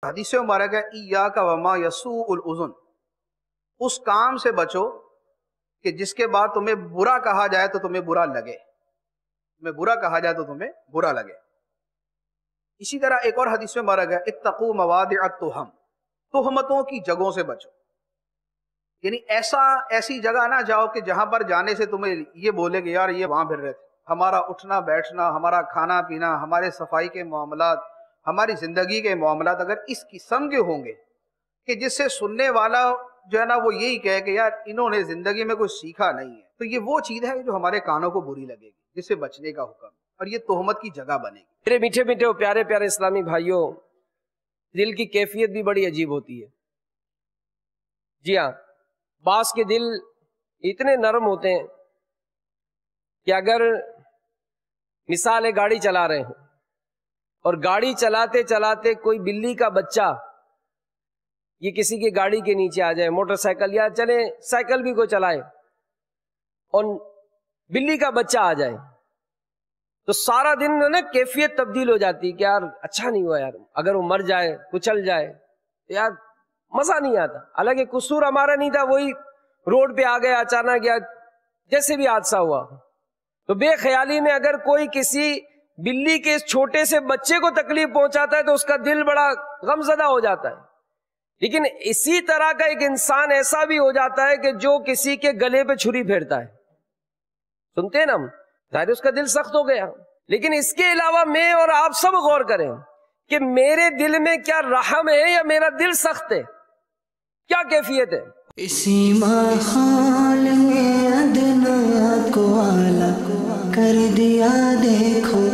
حدیث مبارک ہے ایاک وما یسوء الاذن، اس کام سے بچو کہ جس کے بعد تمہیں برا کہا جائے تو تمہیں برا لگے، تمہیں برا کہا جائے تو تمہیں برا لگے۔ اسی طرح ایک اور حدیث میں مبارک ہے اتقوا مواضع التہم، تہمتوں کی جگہوں سے بچو، یعنی ایسی جگہ نہ جاؤ کہ جہاں پر جانے سے تمہیں یہ بولے کہ یار یہ وہاں پھر رہے تھے۔ ہمارا اٹھنا بیٹھنا، ہمارا کھانا پینا، ہمارے صفائی کے معاملات، ہماری زندگی کے معاملات اگر اس قسم کے ہوں گے کہ جس سے سننے والا جو ہے نا وہ یہی کہے کہ یار انہوں نے زندگی میں کچھ سیکھا نہیں ہے، تو یہ وہ چیز ہے جو ہمارے کانوں کو بری لگے گی، جس سے بچنے کا حکم، اور یہ تہمت کی جگہ بنے گی۔ میرے میٹھے میٹھے اور پیارے پیارے اسلامی بھائیوں، دل کی کیفیت بھی بڑی عجیب ہوتی ہے۔ جی ہاں، بعض کے دل اتنے نرم ہوتے ہیں کہ اگر مثال ہے گاڑی چلا رہے ہیں اور گاڑی چلاتے چلاتے کوئی بلی کا بچہ یہ کسی کی گاڑی کے نیچے آ جائے، موٹر سائیکل یا چلے سائیکل بھی کوئی چلائے اور بلی کا بچہ آ جائے تو سارا دن نا کیفیت تبدیل ہو جاتی کہ یار اچھا نہیں ہوا، یار اگر وہ مر جائے کچل جائے تو یار مزہ نہیں آتا۔ حالانکہ قصور ہمارا نہیں تھا، وہی روڈ پہ آ گیا اچانک یا جیسے بھی حادثہ ہوا، تو بے خیالی میں اگر کوئی کسی بلی کے اس چھوٹے سے بچے کو تکلیف پہنچاتا ہے تو اس کا دل بڑا غمزدہ ہو جاتا ہے۔ لیکن اسی طرح کا ایک انسان ایسا بھی ہو جاتا ہے کہ جو کسی کے گلے پہ چھری پھیرتا ہے، سنتے ہیں نا ہم، ظاہر اس کا دل سخت ہو گیا۔ لیکن اس کے علاوہ میں اور آپ سب غور کریں کہ میرے دل میں کیا رحم ہے یا میرا دل سخت ہے، کیا کیفیت ہے؟ اسی ماحول میں ادنا کو اعلیٰ کر دیا، دیکھو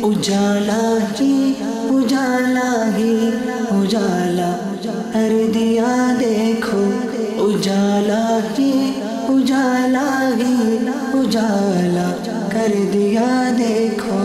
اجالا ہی اجالا ہی اجالا کر دیا، دیکھو اجالا ہی اجالا ہی اجالا کر دیا، دیکھو